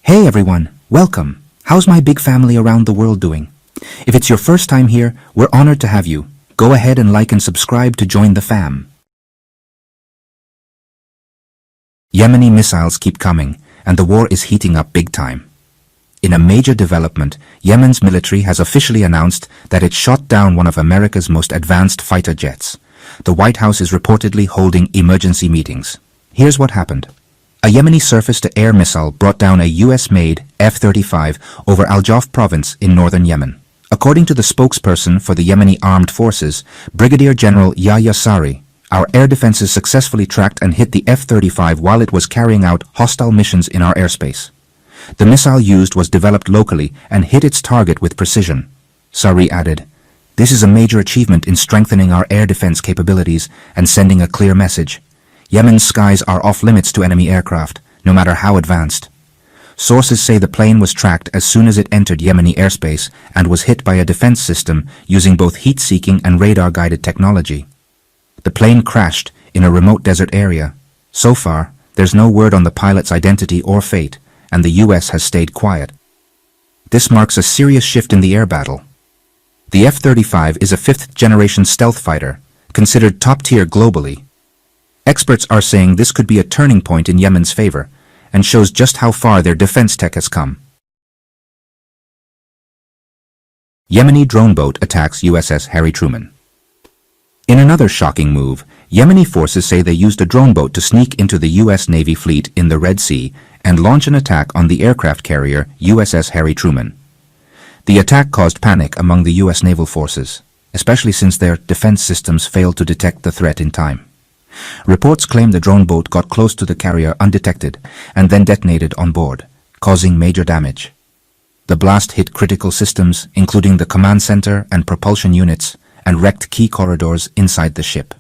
Hey everyone, welcome. How's my big family around the world doing? If it's your first time here, we're honored to have you. Go ahead and like and subscribe to join the fam. Yemeni missiles keep coming, and the war is heating up big time. In a major development, Yemen's military has officially announced that it shot down one of America's most advanced fighter jets. The White House is reportedly holding emergency meetings. Here's what happened. A Yemeni surface-to-air missile brought down a US-made F-35 over Al Jaffa province in northern Yemen. According to the spokesperson for the Yemeni Armed Forces, Brigadier General Yahya Sari, our air defenses successfully tracked and hit the F-35 while it was carrying out hostile missions in our airspace. The missile used was developed locally and hit its target with precision. Sari added, "This is a major achievement in strengthening our air defense capabilities and sending a clear message. Yemen's skies are off-limits to enemy aircraft, no matter how advanced." Sources say the plane was tracked as soon as it entered Yemeni airspace and was hit by a defense system using both heat-seeking and radar-guided technology. The plane crashed in a remote desert area. So far, there's no word on the pilot's identity or fate, and the US has stayed quiet. This marks a serious shift in the air battle. The F-35 is a fifth-generation stealth fighter, considered top-tier globally. Experts are saying this could be a turning point in Yemen's favor and shows just how far their defense tech has come. Yemeni drone boat attacks USS Harry Truman. In another shocking move, Yemeni forces say they used a drone boat to sneak into the US Navy fleet in the Red Sea and launch an attack on the aircraft carrier USS Harry Truman. The attack caused panic among the US naval forces, especially since their defense systems failed to detect the threat in time. Reports claim the drone boat got close to the carrier undetected and then detonated on board, causing major damage. The blast hit critical systems, including the command center and propulsion units, and wrecked key corridors inside the ship.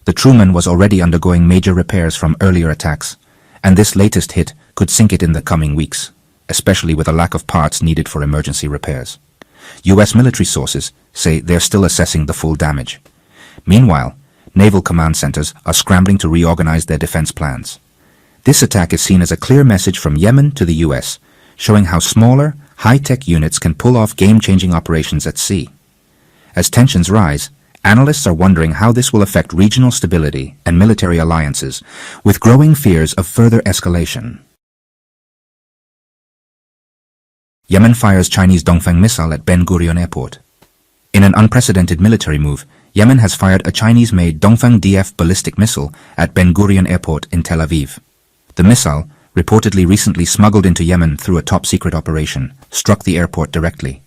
The Truman was already undergoing major repairs from earlier attacks, and this latest hit could sink it in the coming weeks, especially with a lack of parts needed for emergency repairs. US military sources say they're still assessing the full damage. Meanwhile, naval command centers are scrambling to reorganize their defense plans. This attack is seen as a clear message from Yemen to the US, showing how smaller, high-tech units can pull off game-changing operations at sea. As tensions rise, analysts are wondering how this will affect regional stability and military alliances, with growing fears of further escalation. Yemen fires Chinese Dongfeng missile at Ben Gurion Airport. In an unprecedented military move, Yemen has fired a Chinese-made Dongfeng DF ballistic missile at Ben Gurion Airport in Tel Aviv. The missile, reportedly recently smuggled into Yemen through a top-secret operation, struck the airport directly.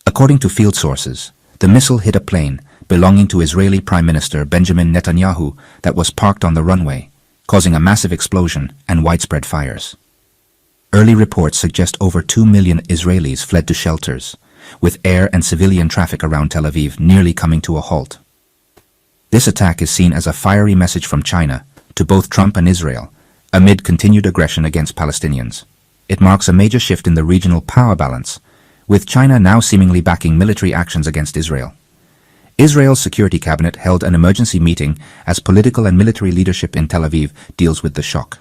According to field sources, the missile hit a plane belonging to Israeli Prime Minister Benjamin Netanyahu that was parked on the runway, causing a massive explosion and widespread fires. Early reports suggest over 2 million Israelis fled to shelters, with air and civilian traffic around Tel Aviv nearly coming to a halt. This attack is seen as a fiery message from China to both Trump and Israel, amid continued aggression against Palestinians. It marks a major shift in the regional power balance, with China now seemingly backing military actions against Israel. Israel's security cabinet held an emergency meeting as political and military leadership in Tel Aviv deals with the shock.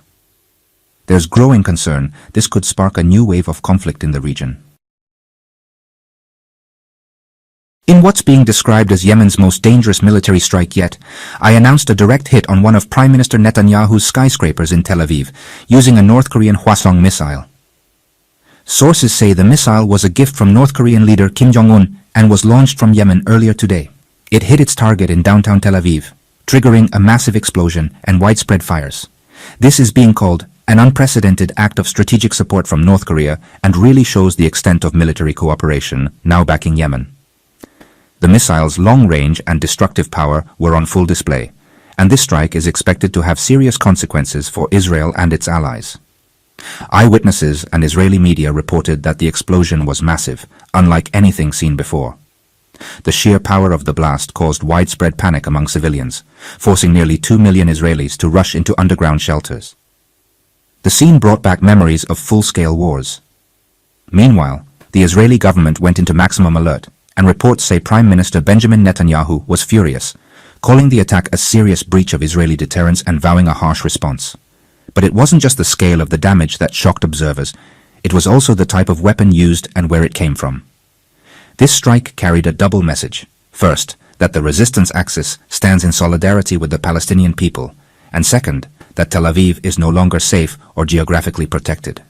There's growing concern this could spark a new wave of conflict in the region. In what's being described as Yemen's most dangerous military strike yet, I announced a direct hit on one of Prime Minister Netanyahu's skyscrapers in Tel Aviv, using a North Korean Hwasong missile. Sources say the missile was a gift from North Korean leader Kim Jong-un and was launched from Yemen earlier today. It hit its target in downtown Tel Aviv, triggering a massive explosion and widespread fires. This is being called an unprecedented act of strategic support from North Korea and really shows the extent of military cooperation now backing Yemen. The missile's long range and destructive power were on full display, and this strike is expected to have serious consequences for Israel and its allies. Eyewitnesses and Israeli media reported that the explosion was massive, unlike anything seen before. The sheer power of the blast caused widespread panic among civilians, forcing nearly 2 million Israelis to rush into underground shelters. The scene brought back memories of full-scale wars. Meanwhile, the Israeli government went into maximum alert, and reports say Prime Minister Benjamin Netanyahu was furious, calling the attack a serious breach of Israeli deterrence and vowing a harsh response. But it wasn't just the scale of the damage that shocked observers, It was also the type of weapon used and where it came from. This strike carried a double message. First, that the resistance axis stands in solidarity with the Palestinian people, and second, that Tel Aviv is no longer safe or geographically protected.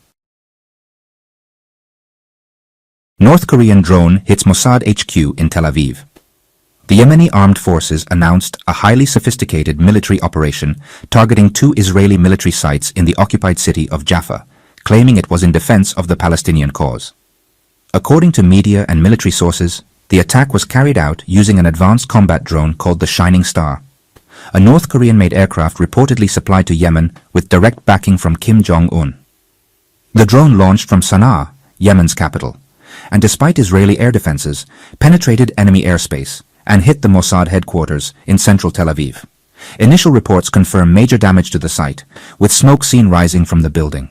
North Korean drone hits Mossad HQ in Tel Aviv. The Yemeni Armed Forces announced a highly sophisticated military operation targeting 2 Israeli military sites in the occupied city of Jaffa, claiming it was in defense of the Palestinian cause. According to media and military sources, the attack was carried out using an advanced combat drone called the Shining Star, a North Korean-made aircraft reportedly supplied to Yemen with direct backing from Kim Jong-un. The drone launched from Sana'a, Yemen's capital, and despite Israeli air defenses, penetrated enemy airspace and hit the Mossad headquarters in central Tel Aviv. Initial reports confirm major damage to the site, with smoke seen rising from the building.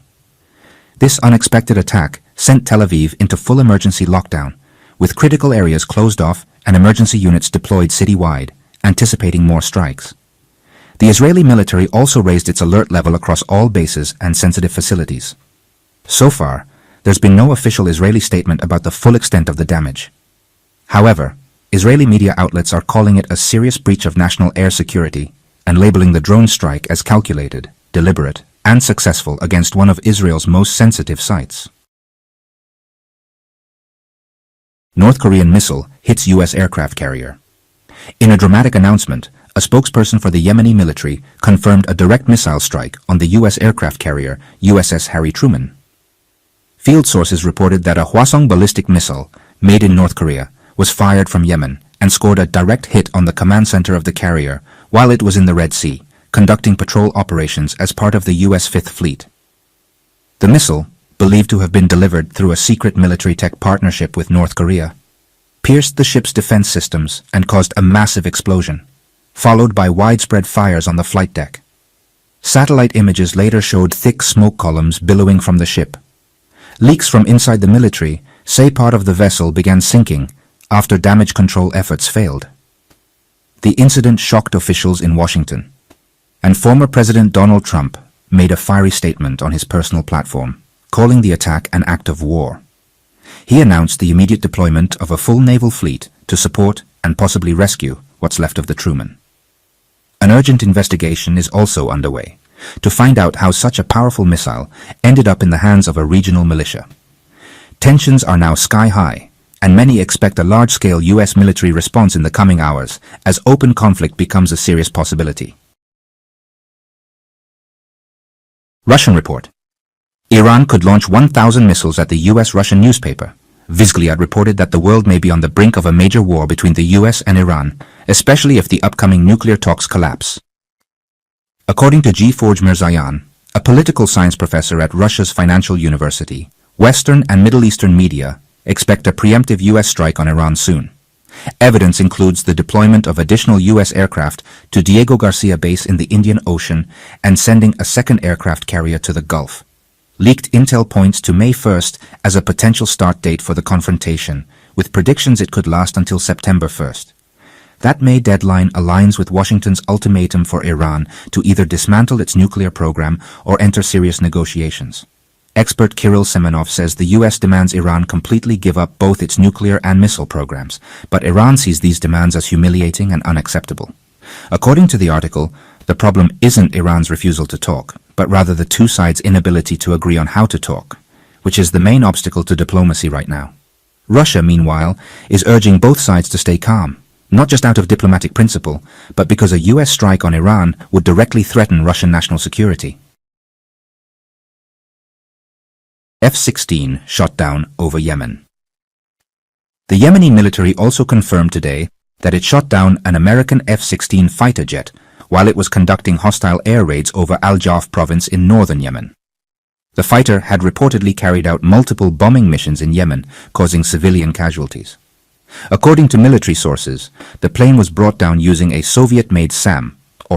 This unexpected attack sent Tel Aviv into full emergency lockdown, with critical areas closed off and emergency units deployed citywide, anticipating more strikes. The Israeli military also raised its alert level across all bases and sensitive facilities. So far, there's been no official Israeli statement about the full extent of the damage. However, Israeli media outlets are calling it a serious breach of national air security and labeling the drone strike as calculated, deliberate, and successful against one of Israel's most sensitive sites. North Korean missile hits U.S. aircraft carrier. In a dramatic announcement, a spokesperson for the Yemeni military confirmed a direct missile strike on the U.S. aircraft carrier USS Harry Truman. Field sources reported that a Hwasong ballistic missile, made in North Korea, was fired from Yemen and scored a direct hit on the command center of the carrier while it was in the Red Sea, conducting patrol operations as part of the U.S. Fifth Fleet. The missile, believed to have been delivered through a secret military tech partnership with North Korea, pierced the ship's defense systems and caused a massive explosion, followed by widespread fires on the flight deck. Satellite images later showed thick smoke columns billowing from the ship. Leaks from inside the military say part of the vessel began sinking after damage control efforts failed. The incident shocked officials in Washington, and former President Donald Trump made a fiery statement on his personal platform, calling the attack an act of war. He announced the immediate deployment of a full naval fleet to support and possibly rescue what's left of the Truman. An urgent investigation is also underway to find out how such a powerful missile ended up in the hands of a regional militia. Tensions are now sky-high, and many expect a large-scale U.S. military response in the coming hours as open conflict becomes a serious possibility. Russian report. Iran could launch 1,000 missiles at the U.S.-Russian newspaper. Vizgliad reported that the world may be on the brink of a major war between the U.S. and Iran, especially if the upcoming nuclear talks collapse. According to G. Forge Mirzayan, a political science professor at Russia's financial university, Western and Middle Eastern media expect a preemptive U.S. strike on Iran soon. Evidence includes the deployment of additional U.S. aircraft to Diego Garcia Base in the Indian Ocean and sending a second aircraft carrier to the Gulf. Leaked intel points to May 1st as a potential start date for the confrontation, with predictions it could last until September 1st. That May deadline aligns with Washington's ultimatum for Iran to either dismantle its nuclear program or enter serious negotiations. Expert Kirill Semenov says the U.S. demands Iran completely give up both its nuclear and missile programs, but Iran sees these demands as humiliating and unacceptable. According to the article, the problem isn't Iran's refusal to talk, but rather the two sides' inability to agree on how to talk, which is the main obstacle to diplomacy right now. Russia, meanwhile, is urging both sides to stay calm, not just out of diplomatic principle, but because a U.S. strike on Iran would directly threaten Russian national security. F-16 shot down over Yemen. The Yemeni military also confirmed today that it shot down an American F-16 fighter jet while it was conducting hostile air raids over Al-Jaf province in northern Yemen. The fighter had reportedly carried out multiple bombing missions in Yemen, causing civilian casualties. According to military sources, the plane was brought down using a Soviet-made SAM,